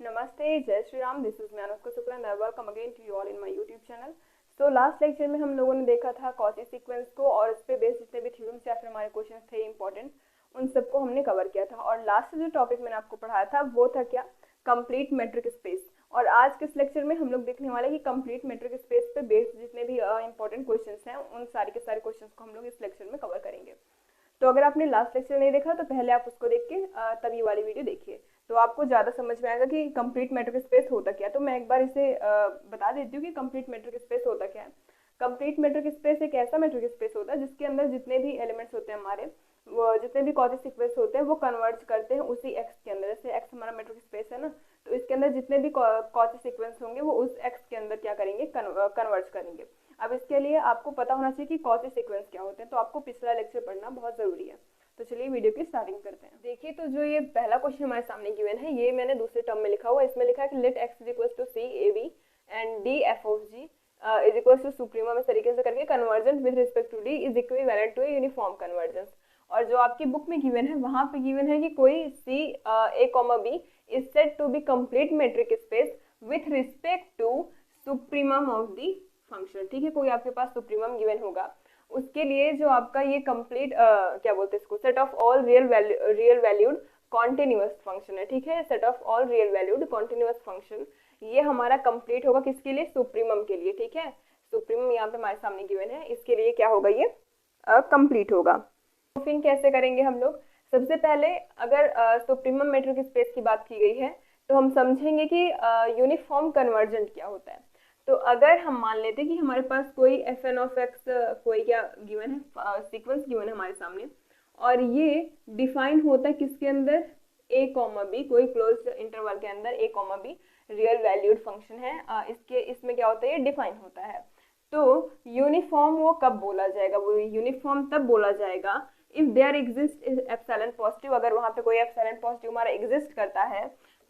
नमस्ते, जय Shri Ram. This is मैं Anushka Shukla and I welcome again to you all in my YouTube channel. तो last lecture में हम लोगों ने देखा था कॉची सीक्वेंस को और उस पे बेस्ड जितने भी थ्योरम्स या फिर हमारे क्वेश्चन थे इंपॉर्टेंट, उन सबको हमने कवर किया था। और लास्ट जो टॉपिक मैंने आपको पढ़ाया था वो था क्या, कंप्लीट मेट्रिक स्पेस। और आज के इस लेक्चर में हम लोग देखने वाले हैं कि कंप्लीट मेट्रिक स्पेस पे बेस्ड जितने भी इंपॉर्टेंट क्वेश्चंस हैं उन सारे के सारे क्वेश्चंस को हम लोग इस लेक्चर में कवर करेंगे। तो अगर आपने लास्ट लेक्चर नहीं देखा तो पहले आप उसको देख के तब ये वाली वीडियो देखिए, तो आपको ज़्यादा समझ में आएगा कि कंप्लीट मेट्रिक स्पेस होता क्या है। तो मैं एक बार इसे बता देती हूँ कि कंप्लीट मेट्रिक स्पेस होता क्या है। कंप्लीट मेट्रिक स्पेस एक ऐसा मेट्रिक स्पेस होता है जिसके अंदर जितने भी एलिमेंट्स होते हैं हमारे, वो जितने भी कॉची सीक्वेंस होते हैं वो कन्वर्ज करते हैं उसी एक्स के अंदर। जैसे एक्स हमारा मेट्रिक स्पेस है ना, तो इसके अंदर जितने भी कॉची सीक्वेंस होंगे वो उस एक्स के अंदर क्या करेंगे, कन्वर्ज करेंगे। अब इसके लिए आपको पता होना चाहिए कि कॉची सीक्वेंस क्या होते हैं, तो आपको पिछला लेक्चर पढ़ना बहुत ज़रूरी है। तो चलिए वीडियो की स्टार्टिंग करते हैं। देखिए, तो जो ये पहला क्वेश्चन हमारे सामने गिवन है, ये मैंने दूसरे टर्म में लिखा हुआ है। इसमें लिखा है कि let x is equal to c a b and d f of g is equal to supremum, इस तरीके से करके convergence with respect to d is equivalent to a uniform convergence. और जो आपकी बुक में गिवन है वहां पे गिवन है कि कोई C A comma B is said to be complete metric space with respect to supremum of the function. ठीक है, कोई आपके पास सुप्रीमम गिवन होगा, उसके लिए जो आपका ये कंप्लीट क्या बोलते हैं इसको, set of all real valued continuous function है। ठीक है, set of all real valued continuous function ये हमारा कंप्लीट होगा किसके लिए, सुप्रीमम के लिए। ठीक है, सुप्रीमम यहाँ पे हमारे सामने गिवन है, इसके लिए क्या होगा, ये कंप्लीट होगा। प्रूफिंग कैसे करेंगे हम लोग, सबसे पहले अगर सुप्रीमम मेट्रिक स्पेस की बात की गई है तो हम समझेंगे कि यूनिफॉर्म कन्वर्जेंट क्या होता है। तो अगर हम मान लेते हैं कि हमारे पास कोई एफ एन ऑफ एक्स कोई क्या गिवन है, सीक्वेंस गिवन है हमारे सामने, और ये डिफाइन होता है किसके अंदर, ए कॉमा बी, कोई क्लोज इंटरवल के अंदर A comma B real valued function है। इसमें क्या होता है, ये डिफाइन होता है। तो यूनिफॉर्म वो कब बोला जाएगा, वो यूनिफॉर्म तब बोला जाएगा if there exist epsilon positive. अगर वहाँ पे कोई एप्सिलॉन पॉजिटिव हमारा एग्जिस्ट करता है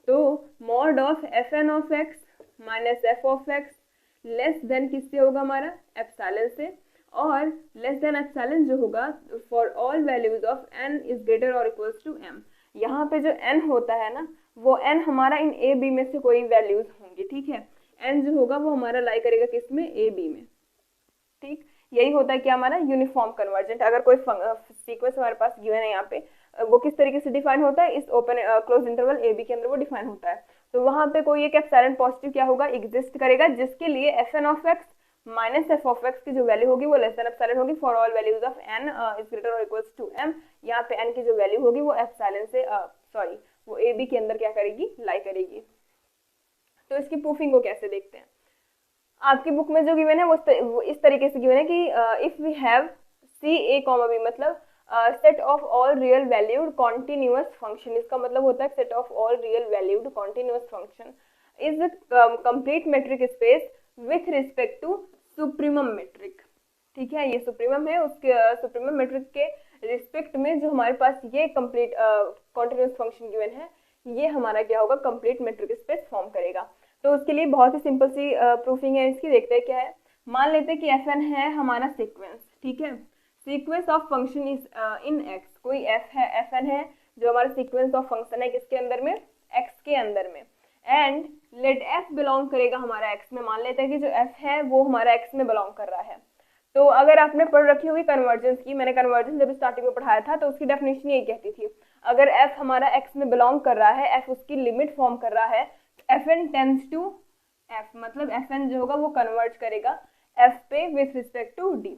तो mod of f n of x minus f of x less than किससे होगा, हमारा एप्सिलॉन से। और लेस देन एप्सिलॉन जो होगा for all values of n is greater और इक्वल्स टू m। यहाँ पे जो n होता है ना, वो n हमारा इन a b में से कोई वैल्यूज होंगी। ठीक है, n जो होगा वो हमारा लाई करेगा किसमें, a b में। ठीक, यही होता है कि हमारा यूनिफॉर्म कन्वर्जेंट। अगर कोई सीक्वेंस हमारे पास गिवन है यहाँ पे, वो किस तरीके से डिफाइन होता है, इस open close interval a b के अंदर वो डिफाइन होता है। तो वहां पे कोई एक एप्सिलॉन पॉजिटिव क्या होगा, एग्जिस्ट करेगा, जिसके लिए f n of x minus f of x की जो वैल्यू होगी वो लेस देन एप्सिलॉन होगी for all values of n is greater और इक्वल्स टू एम। यहाँ पे एन की जो वैल्यू होगी वो एप्सिलॉन से वो ए बी के अंदर क्या करेगी, लाई करेगी। तो इसकी प्रूफिंग को कैसे देखते हैं, आपकी बुक में जो गिवन है वो इस तरीके से गिवन है कि if we have C A comma B, मतलब set of all real valued continuous function. इसका मतलब होता है set of all real valued continuous function is complete metric space with respect to supremum metric. ठीक है, ये सुप्रीमम है, उसके सुप्रीमम मेट्रिक के रिस्पेक्ट में जो हमारे पास ये कंप्लीट कॉन्टिन्यूअस फंक्शन गिवन है, ये हमारा क्या होगा, कंप्लीट मेट्रिक स्पेस फॉर्म करेगा। तो उसके लिए बहुत ही सिंपल सी प्रूफिंग है इसकी, देखते हैं क्या है। मान लेते हैं कि एफ एन है हमारा सीक्वेंस। ठीक है, sequence of function is in x, कोई एफ है, एफ एन है जो हमारा सीक्वेंस ऑफ फंक्शन है किसके अंदर में, एक्स के अंदर में। एंड लेट एफ बिलोंग करेगा हमारा एक्स में। मान लेते हैं कि जो एफ है वो हमारा एक्स में बिलोंग कर रहा है। तो अगर आपने पढ़ रखी होगी कन्वर्जेंस की, मैंने कन्वर्जेंस जब स्टार्टिंग में पढ़ाया था तो उसकी डेफिनेशन यही कहती थी, अगर एफ हमारा एक्स में बिलोंग कर रहा है, एफ उसकी लिमिट फॉर्म कर रहा है, f n tends to f, मतलब एफ एन जो होगा वो कन्वर्ज करेगा एफ पे with respect to d.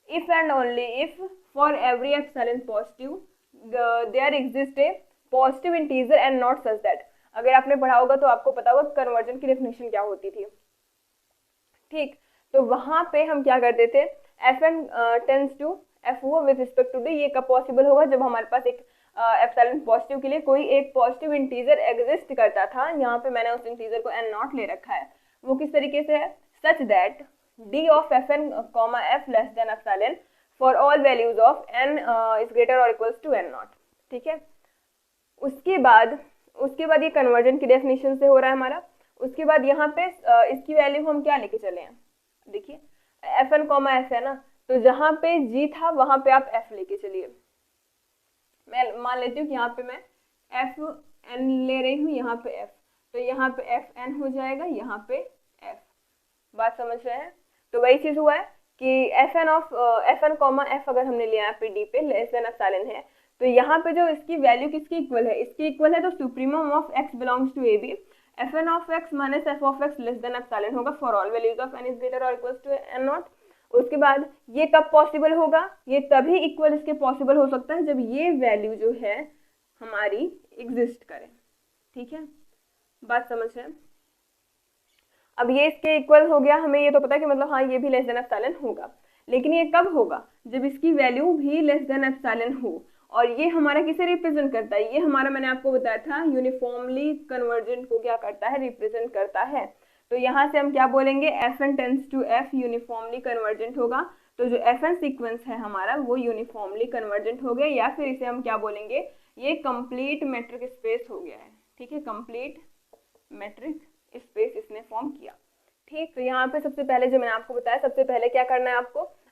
If and only if for every epsilon positive there exist a positive integer and not such that. अगर आपने पढ़ा होगा तो आपको पता होगा कन्वर्जन की डेफिनेशन क्या होती थी। ठीक, तो वहां पे हम क्या करते थे, f n tends to f हुआ विथ रिस्पेक्ट टू डी। ये कब पॉसिबल होगा, जब हमारे पास एक एप्सिलॉन पॉजिटिव के लिए कोई एक पॉजिटिव इंटीजर एग्जिस्ट करता था। यहाँ पे मैंने उस इंटीजर को एन नॉट ले रखा है, वो किस तरीके से है, such that d of f n comma f less than epsilon for all values of n is greater और इक्वल्स टू एन नॉट। ठीक है, उसके बाद ये कन्वर्जन की डेफिनेशन से हो रहा है हमारा। उसके बाद यहाँ पे इसकी वैल्यू हम क्या लेके चले हैं, देखिए एफ एन कॉमा एफ है ना, तो जहाँ पे जी था वहां पे आप एफ लेके चलिए। मैं मान लेती हूँ कि यहाँ पे मैं एफ एन ले रही हूँ, यहाँ पे एफ, तो यहाँ पे एफ एन हो जाएगा, यहाँ पे एफ। बात समझ रहे हैं? तो वही चीज हुआ है कि f n of f n comma f अगर हमने लिया पे डी पे लेस देन एप्सिलॉन है, तो यहाँ पे जो इसकी वैल्यू किसकी इक्वल है, इसकी इक्वल है, तो supremum of x belongs to A B f n of x minus f of x less than epsilon होगा for all values of n is greater और इक्वल टू एन नॉट। उसके बाद ये कब पॉसिबल होगा, ये तभी इक्वल इसके पॉसिबल हो सकता है जब ये वैल्यू जो है हमारी एग्जिस्ट करे। ठीक है, बात समझ रहे हैं? अब ये इसके इक्वल हो गया, हमें ये तो पता है कि मतलब हाँ ये भी लेस देन एप्सिलॉन होगा, लेकिन ये कब होगा, जब इसकी वैल्यू भी लेस देन एप्सिलॉन हो। और ये हमारा किसे रिप्रेजेंट करता है, ये हमारा मैंने आपको बताया था यूनिफॉर्मली कन्वर्जेंट को क्या करता है, रिप्रेजेंट करता है। तो यहाँ से हम क्या बोलेंगे, f n tends to f uniformly convergent होगा। तो जो एफ एन सीक्वेंस है हमारा वो यूनिफॉर्मली कन्वर्जेंट हो गया, या फिर इसे हम क्या बोलेंगे, ये कंप्लीट मेट्रिक स्पेस हो गया है। ठीक है, कंप्लीट मेट्रिक स्पेस इसने फॉर्म किया। ठीक, तो यहाँ पे सबसे पहले जो मैंने आपको बताया, सबसे पहले क्या करना है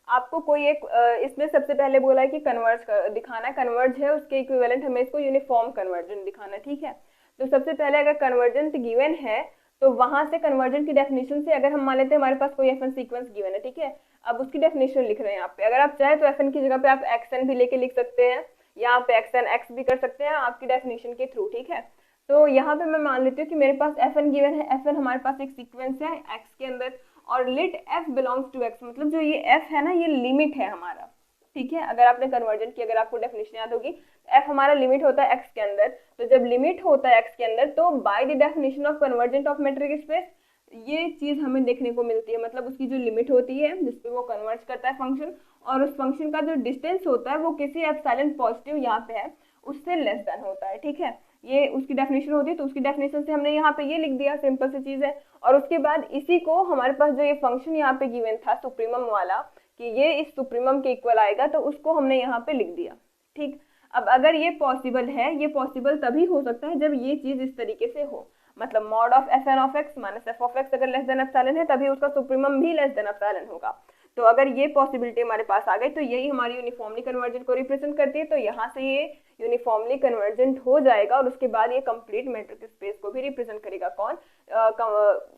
आपको कोई एक इसमें सबसे पहले बोला है कि कन्वर्ज दिखाना है, कन्वर्ज है उसके इक्विवेलेंट हमें इसको यूनिफॉर्म कन्वर्जन दिखाना है। ठीक है, तो सबसे पहले अगर कन्वर्जेंट गिवन है तो वहां से कन्वर्जन की डेफिनेशन से अगर हम मान लेते हैं हमारे पास कोई एफएन सीक्वेंस गिवन है, ठीक है, अब उसकी डेफिनेशन लिख रहे हैं यहाँ पे। अगर आप चाहे तो एफएन की जगह पे आप एक्सएन भी लेके लिख सकते हैं, यहाँ पे एक्सएन एक्स भी कर सकते हैं आपकी डेफिनेशन के थ्रू। ठीक है, तो यहाँ पे मैं मान लेती हूँ कि मेरे पास एफ एन गिवन है, एफ एन हमारे पास एक सीक्वेंस है एक्स के अंदर, और लिट एफ बिलोंग्स टू एक्स, मतलब जो ये एफ है ना ये लिमिट है हमारा। ठीक है, अगर आपने कन्वर्जन की, अगर आपको डेफिनेशन याद होगी, एफ हमारा लिमिट होता है एक्स के अंदर, तो जब लिमिट होता है एक्स के अंदर तो by the definition of convergent of metric space ये चीज हमें देखने को मिलती है, मतलब उसकी जो लिमिट होती है जिसपे वो कन्वर्ज करता है फंक्शन, और उस फंक्शन का जो डिस्टेंस होता है वो किसी एप्सिलॉन पॉजिटिव यहाँ पे है उससे लेस देन होता है। ठीक है, ये उसकी डेफिनेशन होती है, तो उसकी डेफिनेशन से हमने यहाँ पे ये लिख दिया, सिंपल सी चीज है। और उसके बाद इसी को हमारे पास जो ये फंक्शन यहाँ पे गिवन था सुप्रीमम वाला कि ये इस सुप्रीमम के इक्वल आएगा, तो उसको हमने यहाँ पे लिख दिया। ठीक, अब अगर ये पॉसिबल है, ये पॉसिबल तभी हो सकता है जब ये चीज इस तरीके से हो, मतलब mod of f n of x minus f of x अगर लेस देन एप्सिलॉन है तभी उसका सुप्रीमम भी लेस देन एप्सिलॉन होगा। तो अगर ये पॉसिबिलिटी हमारे पास आ गई तो यही हमारी यूनिफॉर्मली कन्वर्जेंट को रिप्रेजेंट करती है, तो यहाँ से ये यूनिफॉर्मली कन्वर्जेंट हो जाएगा, और उसके बाद ये कंप्लीट मेट्रिक स्पेस को भी रिप्रेजेंट करेगा। कौन,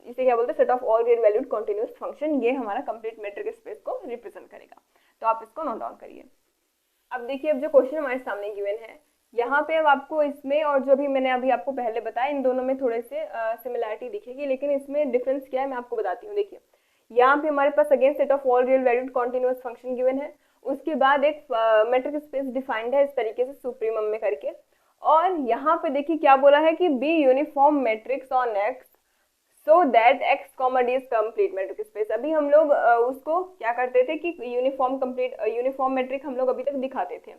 इसे क्या बोलते हैं, set of all real valued continuous function, ये हमारा कंप्लीट मेट्रिक स्पेस को रिप्रेजेंट करेगा। तो आप इसको नोट डाउन करिए। अब देखिए, अब जो क्वेश्चन हमारे सामने गिवन है यहाँ पे, अब आपको इसमें और जो भी मैंने अभी आपको पहले बताया इन दोनों में थोड़े से सिमिलैरिटी दिखेगी, लेकिन इसमें डिफरेंस क्या है मैं आपको बताती हूँ। देखिए, यहाँ पे हमारे पास again set of all real valued continuous function given है, उसके बाद एक मेट्रिक स्पेस डिफाइंड है इस तरीके से सुप्रीमम में करके, और यहाँ पे देखिए क्या बोला है कि be uniform matrix on x so that x comma D is complete matric space. अभी हम लोग उसको क्या करते थे कि यूनिफॉर्म मैट्रिक हम लोग अभी तक दिखाते थे,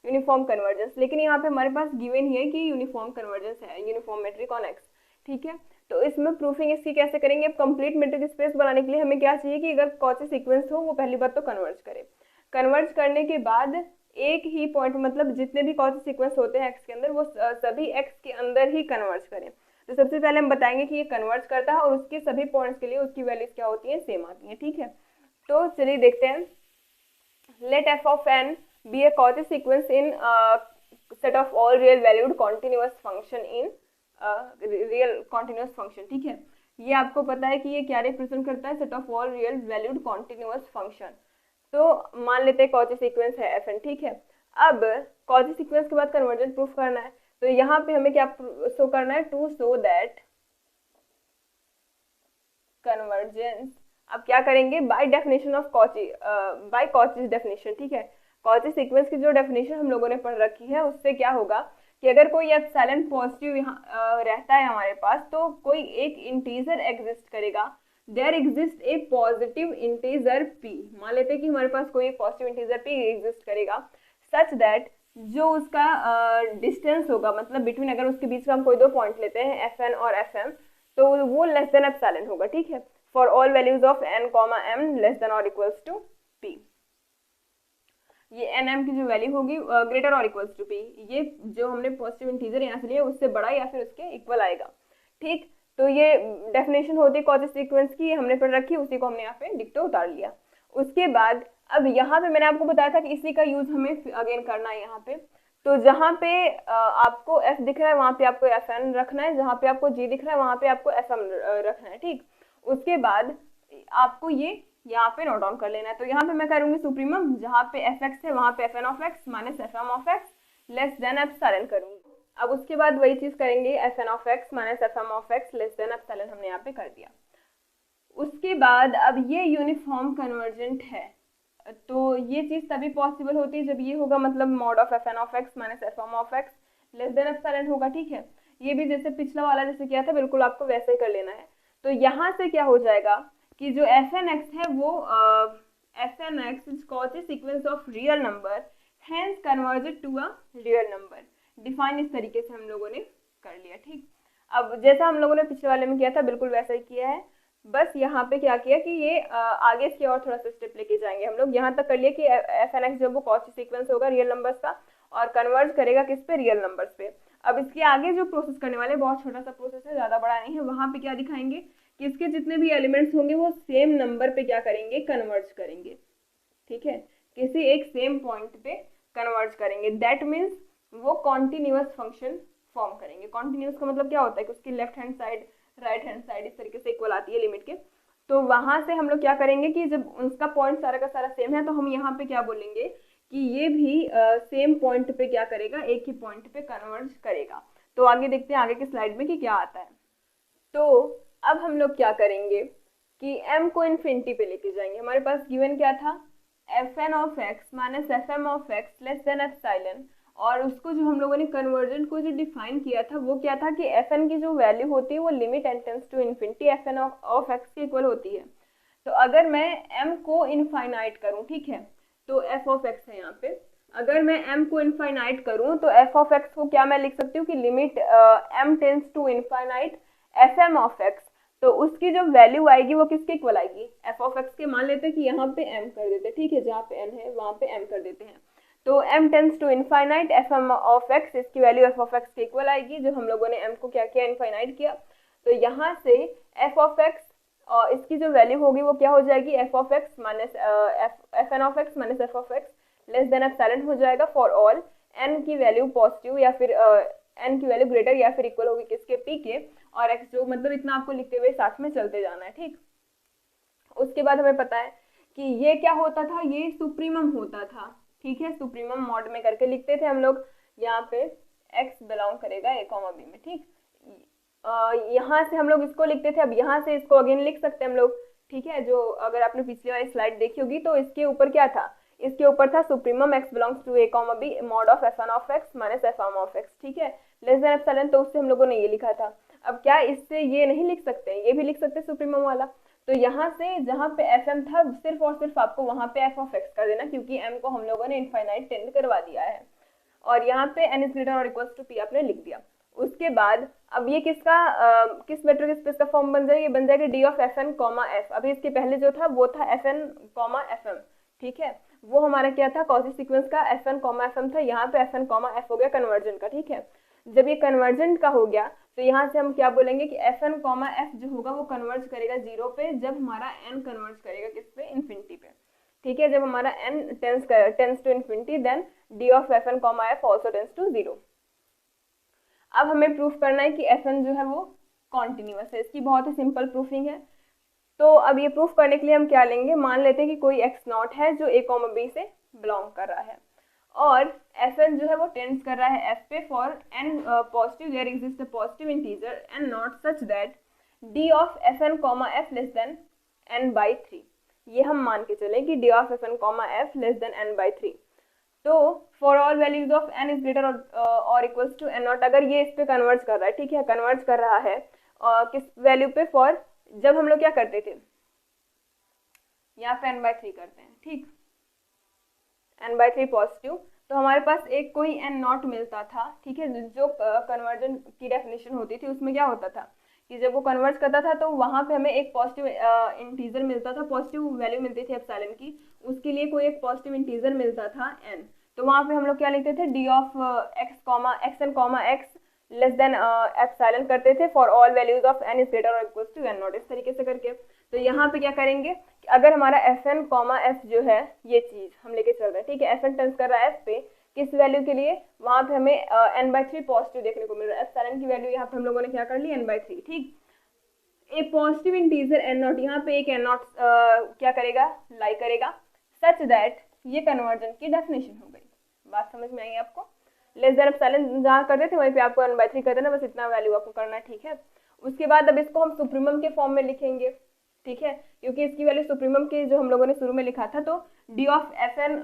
यूनिफॉर्म कन्वर्जेंस, लेकिन यहाँ पे हमारे पास गिवन ही है कि यूनिफॉर्म कन्वर्जेंस है, यूनिफॉर्म मैट्रिक ऑन एक्स। ठीक है, तो इसमें प्रूफिंग इसकी कैसे करेंगे, कंप्लीट मैट्रिक स्पेस बनाने के लिए हमें क्या चाहिए कि अगर कौची सीक्वेंस हो वो पहली बात तो कन्वर्ज करे, कन्वर्ज करने के बाद एक ही पॉइंट, मतलब जितने भी कौची सीक्वेंस होते हैं एक्स के अंदर वो सभी एक्स के अंदर ही कन्वर्ज करें। तो सबसे पहले हम बताएंगे कि ये कन्वर्ज करता है और उसके सभी पॉइंट्स के लिए उसकी वैल्यूज क्या होती है, सेम आती है। ठीक है, तो चलिए देखते हैं। Let f of n b a Cauchy sequence in set of all real valued continuous function in real continuous function. ठीक है, ये आपको पता है कि ये क्या रिप्रेजेंट करता है, set of all real valued continuous function. तो मान लेते हैं कौची सीक्वेंस है एफ एन। ठीक है, अब कौची सीक्वेंस के बाद कन्वर्जेंस प्रूफ करना है, तो यहाँ पे हमें क्या शो करना है, टू शो दैट कन्वर्जेंस। अब क्या करेंगे, by definition of Cauchy, by Cauchy definition. ठीक है, कौची सीक्वेंस की जो डेफिनेशन हम लोगों ने पढ़ रखी है उससे क्या होगा कि अगर कोई एप्सिलॉन पॉजिटिव यहाँ रहता है हमारे पास, तो कोई एक इंटीजर एग्जिस्ट करेगा, there exist a positive integer p। मान लेते हैं कि हमारे पास कोई एक पॉजिटिव इंटीजर p एग्जिस्ट करेगा, सच दैट जो उसका डिस्टेंस होगा, मतलब बिटवीन, अगर उसके बीच का हम कोई दो पॉइंट लेते हैं एफ एन और एफ एम, तो वो लेस देन एप्सिलॉन होगा। ठीक है, for all values of n comma m less than और इक्वल्स टू p। ये एन एम की जो वैल्यू होगी ग्रेटर और इक्वल्स टू p, ये जो हमने पॉजिटिव इंटीजर यहाँ से लिया उससे बड़ा या फिर उसके इक्वल आएगा। ठीक, तो ये डेफिनेशन होती है कौची सीक्वेंस की, हमने पढ़ रखी, उसी को हमने यहाँ पे डिक्टो उतार लिया। उसके बाद अब यहाँ पे मैंने आपको बताया था कि इसी का यूज हमें अगेन करना है यहाँ पे, तो जहाँ पे आपको f दिख रहा है वहाँ पे आपको fn रखना है, जहाँ पे आपको g दिख रहा है वहाँ पे आपको fm रखना है, ठीक। उसके बाद आपको ये यहाँ पे नोट डाउन कर लेना है। तो यहाँ पे मैं करूँगी सुप्रीमम, जहाँ पे fx है वहाँ पे fn of x minus fm of x less than epsilon करूँगी। अब उसके बाद वही चीज़ करेंगे, fn of x minus fm of x less than epsilon हमने यहाँ पे कर दिया। उसके बाद अब ये यूनिफॉर्म कन्वर्जेंट है, तो ये चीज़ तभी पॉसिबल होती है जब ये होगा, मतलब mod of fn of x minus fm of x less than epsilon होगा, ठीक है। ये भी जैसे पिछला वाला जैसे किया था बिल्कुल आपको वैसे ही कर लेना है। तो यहाँ से क्या हो जाएगा कि जो fn x है वो fn x is cause a sequence of real number hence converged to a real number. Define इस तरीके से हम लोगों ने कर लिया, ठीक। अब जैसा हम लोगों ने पिछले वाले में किया था बिल्कुल वैसा ही किया है, बस यहाँ पे क्या किया कि ये आगे इसके और थोड़ा सा स्टेप लेके जाएंगे हम लोग। यहाँ तक कर लिया कि fn x जब वो कॉची सीक्वेंस होगा रियल नंबर्स का और कन्वर्ज करेगा किस पे, रियल नंबर्स पे। अब इसके आगे जो प्रोसेस करने वाले बहुत छोटा सा प्रोसेस है, ज़्यादा बड़ा नहीं है। वहाँ पे क्या दिखाएंगे कि इसके जितने भी एलिमेंट्स होंगे वो सेम नंबर पे क्या करेंगे, कन्वर्ज करेंगे, ठीक है, किसी एक सेम पॉइंट पे कन्वर्ज करेंगे। दैट मीन्स वो कॉन्टिन्यूअस फंक्शन फॉर्म करेंगे। कॉन्टिन्यूअस का मतलब क्या होता है कि उसकी left hand side right hand side इस तरीके से इक्वल आती है लिमिट के। तो वहां से हम लोग क्या करेंगे कि जब उसका पॉइंट सारा का सारा सेम है तो हम यहाँ पे क्या बोलेंगे कि ये भी सेम पॉइंट पे क्या करेगा, एक ही पॉइंट पे कन्वर्ज करेगा। तो आगे देखते हैं आगे की स्लाइड में कि क्या आता है। तो अब हम लोग क्या करेंगे कि m को इन्फिनिटी पे लेके जाएंगे। हमारे पास गिवन क्या था, fn of x minus fm of x less than epsilon, और उसको जो हम लोगों ने कन्वर्जन को जो डिफाइन किया था वो क्या था कि fn की जो वैल्यू होती है वो limit n tends to infinity fn of x के इक्वल होती है। तो अगर मैं m को इनफाइनाइट करूं, ठीक है, तो f ऑफ x है यहाँ पे, अगर मैं m को इनफाइनाइट करूं तो f ऑफ x को क्या मैं लिख सकती हूँ कि limit m tends to infinite fm of x। तो उसकी जो वैल्यू आएगी वो किसके इक्वल आएगी, f ऑफ x के। मान लेते हैं कि यहाँ पे m कर देते हैं, ठीक है, जहाँ पे n है वहाँ पे m कर देते हैं। तो m tends to infinite fm of x, इसकी वैल्यू f ऑफ x के इक्वल आएगी, जो हम लोगों ने m को क्या किया, इनफाइनाइट किया। तो यहाँ से f ऑफ x और इसकी जो वैल्यू होगी वो क्या हो जाएगी, f of x minus fn of x minus f of x less than epsilon हो जाएगा फॉर ऑल n की वैल्यू पॉजिटिव या फिर n की वैल्यू ग्रेटर या फिर इक्वल होगी किसके, p के, और x जो मतलब इतना आपको लिखते हुए साथ में चलते जाना है, ठीक। उसके बाद हमें पता है कि ये क्या होता था, ये सुप्रीमम होता था, ठीक है, सुप्रीमम मॉड में करके लिखते थे हम लोग। यहाँ पे x बिलोंग करेगा a, b में, ठीक। यहाँ से हम लोग इसको लिखते थे, अब यहाँ से इसको अगेन लिख सकते हैं हम लोग, ठीक है। जो अगर आपने पिछली वाली स्लाइड देखी होगी तो इसके ऊपर क्या था, इसके ऊपर था supremum x belongs to a, b mod of fn of x minus fm of x, ठीक है, लेस देन एप्सिलॉन। तो उससे हम लोगों ने ये लिखा था। अब क्या इससे ये नहीं लिख सकते, ये भी लिख सकते सुप्रीमम वाला। तो यहाँ से जहाँ पे fm था सिर्फ और सिर्फ आपको वहाँ पे f ऑफ x कर देना, क्योंकि m को हम लोगों ने इनफाइनाइट टेंड करवा दिया है, और यहाँ पे n इज ग्रेटर और इक्वल्स टू p आपने लिख दिया। उसके बाद अब ये किसका किस मैट्रिक्स स्पेस का फॉर्म बन जाएगा, ये बन जाएगा d ऑफ fn f। अभी इसके पहले जो था वो था fn fm, ठीक है, वो हमारा क्या था, कॉची सीक्वेंस का fn fm था। यहाँ पे fn f हो गया कन्वर्जन का, ठीक है। जब ये कन्वर्जेंट का हो गया तो यहाँ से हम क्या बोलेंगे कि fn f जो होगा वो कन्वर्ज करेगा 0 पे, जब हमारा n कन्वर्ज करेगा किस पे, इन्फिनिटी पे, ठीक है। जब हमारा n tends to infinity then d of fn f also tends to 0। अब हमें प्रूफ करना है कि fn जो है वो कॉन्टिन्यूअस है। इसकी बहुत ही सिंपल प्रूफिंग है। तो अब ये प्रूफ करने के लिए हम क्या लेंगे, मान लेते हैं कि कोई x0 है जो a, b से बिलोंग कर रहा है, और fn जो है वो टेंड्स कर रहा है f पे for n positive, there exist a positive integer and not such that d of fn f less than n/3। ये हम मान के चले कि d of fn f less than n/3। तो for all values of n is greater और equals to n0, अगर ये इस पे कन्वर्ज कर रहा है, ठीक है, कन्वर्ज कर रहा है किस वैल्यू पे, फॉर जब हम लोग क्या करते थे, यहाँ पे n/3 करते हैं, ठीक, n/3 पॉजिटिव, तो हमारे पास एक कोई n0 मिलता था, ठीक है। जो कन्वर्जन की डेफिनेशन होती थी उसमें क्या होता था कि जब वो कन्वर्ज करता था तो वहाँ पे हमें एक पॉजिटिव इंटीजर मिलता था, पॉजिटिव वैल्यू मिलती थी एप्सिलॉन की, उसके लिए कोई एक पॉजिटिव इंटीजर मिलता था n। तो वहाँ पे हम लोग क्या लिखते थे, d of xn x less than epsilon करते थे for all values of n is greater और इक्वल्स टू n0, इस तरीके से करके। तो यहाँ पे क्या करेंगे कि अगर हमारा fn f जो है, ये चीज हम लेके चल रहे हैं, ठीक है, fn टेंस कर रहा है f पे, किस वैल्यू के लिए, वहां पे हमें n/3 पॉजिटिव देखने को मिल रहा है। एप्सिलॉन की वैल्यू यहाँ पे हम लोगों ने क्या कर ली, n/3। ठीक, ए पॉजिटिव इंटीजर n0, यहाँ पे एक n0 क्या करेगा, लाई करेगा, सच दैट ये कन्वर्जन की डेफिनेशन हो गई। बात समझ में आई आपको? लेस देन एप्सिलॉन जहाँ करते थे वहीं पे आपको n/3 कर देना, बस इतना वैल्यू आपको करना है। ठीक है, उसके बाद अब इसको हम सुप्रीमम के फॉर्म में लिखेंगे। ठीक है, क्योंकि इसकी वैल्यू सुप्रीमम के जो हम लोगों ने शुरू में लिखा था, तो D of f n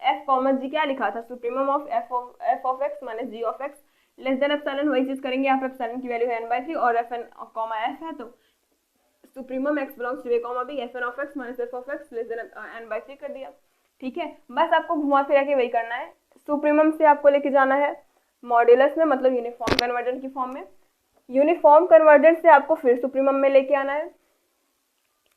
f comma g क्या लिखा था, supremum of f of x minus g of x less than epsilon. वही चीज करेंगे, यहाँ पे एप्सिलॉन की वैल्यू है n/3 और एफ एन कॉमा एफ है, तो supremum x belongs to a comma b, f n of x minus f of x less than n/3 कर दिया। ठीक है, बस आपको घुमा फिरा के वही करना है। सुप्रीमम से आपको लेके जाना है मॉड्यूलस में, मतलब यूनिफॉर्म कन्वर्जन की फॉर्म में। यूनिफॉर्म कन्वर्जन से आपको फिर सुप्रीमम में लेके आना है।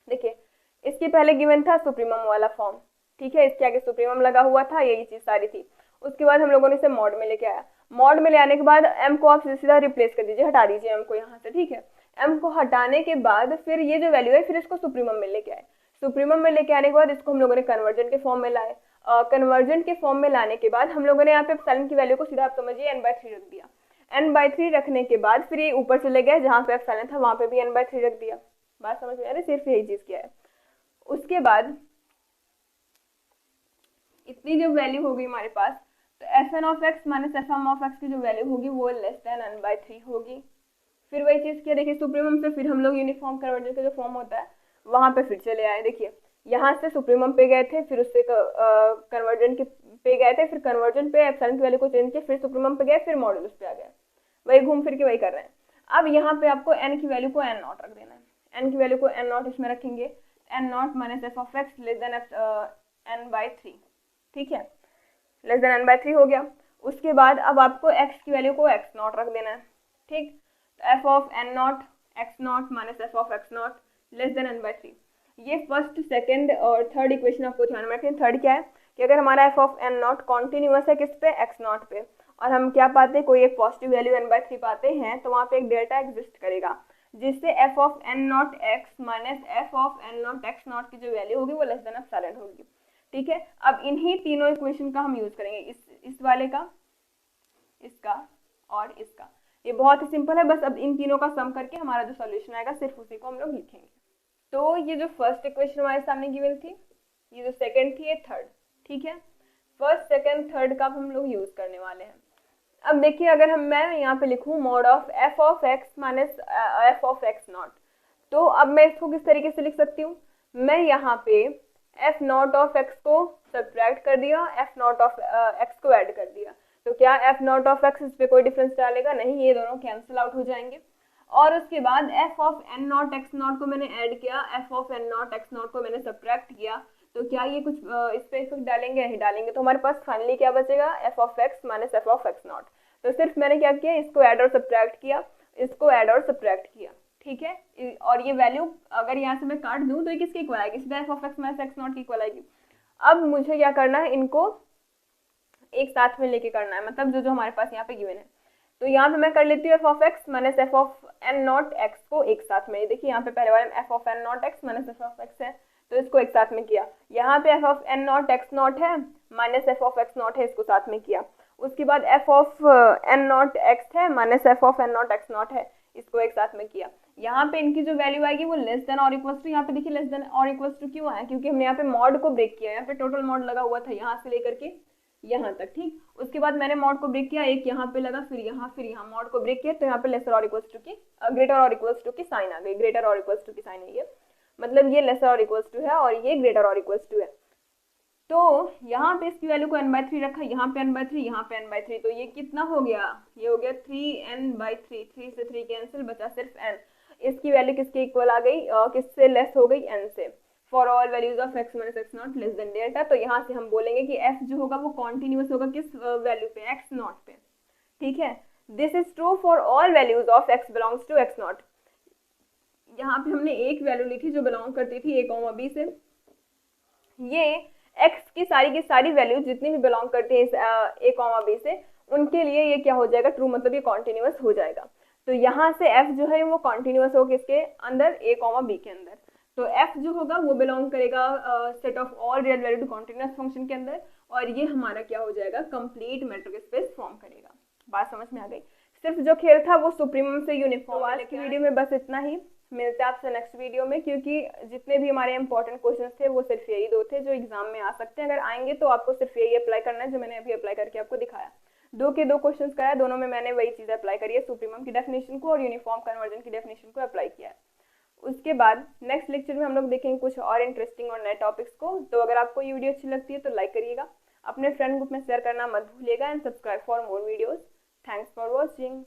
देखिए, इसके पहले गिवन था सुप्रीमम वाला फॉर्म। ठीक है, इसके आगे सुप्रीमम लगा हुआ था, यही चीज सारी थी। उसके बाद हम लोगों ने इसे मॉड में लेके आया। मॉड में ले आने के बाद m को आप सीधा रिप्लेस कर दीजिए, हटा दीजिए m को यहाँ से। ठीक है, m को हटाने के बाद फिर ये जो वैल्यू है, फिर इसको सुप्रीमम में लेके आए। सुप्रीमम में लेके आने के बाद इसको हम लोगों ने कन्वर्जन के फॉर्म में लाए। कन्वर्जन के फॉर्म में लाने के बाद हम लोगों ने यहाँ पे एप्सिलॉन की वैल्यू को सीधा आप समझिए n/3 रख दिया। n/3 रखने के बाद फिर ये ऊपर चले गए, जहाँ पे एप्सिलॉन था वहां पे भी n/3 रख दिया। बात समझ में आ रही? सिर्फ यही चीज किया है। उसके बाद इतनी जो वैल्यू होगी हमारे पास, तो f n of x minus f m of x की जो वैल्यू होगी वो लेस देन n/3 होगी। फिर वही चीज किया, देखिए सुप्रीमम से फिर हम लोग यूनिफॉर्म कन्वर्जन का जो फॉर्म होता है वहां पे फिर चले आए। देखिए, यहाँ से सुप्रीमम पे गए थे, फिर उससे कन्वर्जन के पे गए थे, फिर कन्वर्जन पे एप्सिलॉन की वैल्यू को चेंज किया, फिर सुप्रीमम पे गए, फिर मॉड्यूलस पे आ गए। वही घूम फिर के वही कर रहे हैं। अब यहाँ पे आपको n की वैल्यू को n0 रख देना है। n की वैल्यू को n0 इसमें रखेंगे, n0 minus f of x less than n/3। ठीक है, लेस देन n/3 हो गया। उसके बाद अब आपको x की वैल्यू को x0 रख देना है। ठीक, F of n0 x0 minus f of x0 less than n/3। ये फर्स्ट, सेकंड और थर्ड इक्वेशन आपको ध्यान में रखें। थर्ड क्या है कि अगर हमारा एफ ऑफ n0 कॉन्टिन्यूअस है किस पे, x0 पे, और हम क्या पाते हैं, कोई एक पॉजिटिव वैल्यू n/3 पाते हैं, तो वहाँ पे एक डेल्टा एग्जिस्ट करेगा, जिससे F of n0 x minus f of n0 x0 की जो वैल्यू होगी वो लेस देन एप्सिलॉन होगी। ठीक है, अब इन्हीं तीनों इक्वेशन का हम यूज करेंगे, इस वाले का, इसका और इसका। ये बहुत ही सिंपल है, बस अब इन तीनों का सम करके हमारा जो सॉल्यूशन आएगा सिर्फ उसी को हम लोग लिखेंगे। तो ये जो फर्स्ट इक्वेशन हमारे सामने गिवन थी, ये जो सेकंड थी, ये थर्ड। ठीक है, फर्स्ट सेकंड थर्ड का हम लोग यूज करने वाले हैं। अब देखिए, अगर मैं यहाँ पे लिखूं mod of f of x minus f of x not, तो अब मैं इसको किस तरीके से लिख सकती हूँ, मैं यहाँ पे एफ नॉट ऑफ एक्स को सब्ट्रैक्ट कर दिया, एफ नॉट ऑफ एक्स को ऐड कर दिया, तो क्या एफ नॉट ऑफ एक्स इस पे कोई डिफरेंस डालेगा? नहीं, ये दोनों कैंसिल आउट हो जाएंगे। और उसके बाद f of n not x not को मैंने ऐड किया, f of n not x not को मैंने सब्ट्रैक्ट किया, तो क्या ये कुछ इस पे इफेक्ट डालेंगे? नहीं डालेंगे। तो हमारे पास फाइनली क्या बचेगा, F of x minus f of x not. तो सिर्फ मैंने क्या किया, इसको ऐड और सब्ट्रैक्ट किया, इसको ऐड और सब्ट्रैक्ट किया। ठीक है, और ये वैल्यू अगर यहाँ से मैं काट दूं तो ये किसके इक्वल आएगी, सीधा F of x minus x not की इक्वल आएगी। अब मुझे क्या करना है, इनको एक साथ में लेके करना है, मतलब जो हमारे पास यहाँ पे गिवन है। तो यहाँ पे मैं कर लेती हूँ f of x minus f of n not x को एक साथ में। देखिए यहाँ पे पहले वाले में f of n not x minus f of x है, तो इसको एक साथ में किया। यहाँ पे f of n not x not है minus f of x not है, इसको साथ में किया। उसके बाद f of n not x है minus f of n not x not है, इसको एक साथ में किया। यहाँ पे इनकी जो वैल्यू आएगी वो लेस देन और इक्वल्स टू, यहाँ पे देखिए लेस देन और इक्वल्स टू क्यों आया, क्योंकि हमने यहाँ पे मॉड को ब्रेक किया। यहाँ पे टोटल मॉड लगा हुआ था यहाँ से लेकर के यहाँ तक। ठीक, उसके बाद मैंने मॉड को ब्रेक किया, एक यहाँ पे लगा, फिर यहाँ मॉड को ब्रेक किया, तो यहाँ पे लेसर और इक्वल्स टू की ग्रेटर और इक्वल्स टू की साइन आ गई। ग्रेटर और इक्वल्स टू की साइन है ये, मतलब ये लेसर और इक्वल्स टू है और ये ग्रेटर और इक्वल्स टू है। तो यहाँ पे इसकी वैल्यू को n/3 रखा, यहाँ पे n/3, यहाँ पे n/3, तो ये कितना हो गया, ये हो गया 3n/3। 3 से 3 कैंसिल, बचा सिर्फ n। इसकी वैल्यू किसके इक्वल आ गई, किससे लेस हो गई, n से। For all values of x minus x not less than delta, तो यहाँ से हम बोलेंगे कि f जो होगा वो कॉन्टिन्यूस होगा किस वैल्यू पे, x नॉट पे। ठीक है, this is true for all values of x belongs to x not. यहाँ पे हमने एक वैल्यू ली थी जो बिलोंग करती थी a, b से। ये x की सारी वैल्यू जितनी भी बिलोंग करती है इस a, b से, उनके लिए ये क्या हो जाएगा, ट्रू, मतलब ये कॉन्टिन्यूस हो जाएगा। तो यहाँ से f जो है वो कॉन्टिन्यूस होगा किसके अंदर, a, b के अंदर। तो f जो होगा वो बिलोंग करेगा set of all real value to continuous function के अंदर, और ये हमारा क्या हो जाएगा, कंप्लीट मैट्रिक्स स्पेस फॉर्म करेगा। बात समझ में आ गई। सिर्फ जो खेल था वो सुप्रीमम से यूनिफॉर्म। तो आज की वीडियो में बस इतना ही, मिलते हैं आपसे नेक्स्ट वीडियो में, क्योंकि जितने भी हमारे इंपॉर्टेंट क्वेश्चंस थे वो सिर्फ यही 2 थे जो एग्जाम में आ सकते हैं। अगर आएंगे तो आपको सिर्फ यही अप्लाई करना है जो मैंने अभी अप्लाई करके आपको दिखाया। 2 के 2 क्वेश्चंस कराया, दोनों में मैंने वही चीज़ अप्लाई करी है, सुप्रीमम की डेफिनेशन को और यूनिफॉर्म कन्वर्जन की डेफिनेशन को अप्लाई किया है। उसके बाद नेक्स्ट लेक्चर में हम लोग देखेंगे कुछ और इंटरेस्टिंग और नए टॉपिक्स को। तो अगर आपको ये वीडियो अच्छी लगती है तो लाइक करिएगा, अपने फ्रेंड ग्रुप में शेयर करना मत भूलिएगा, and subscribe for more videos. Thanks for watching.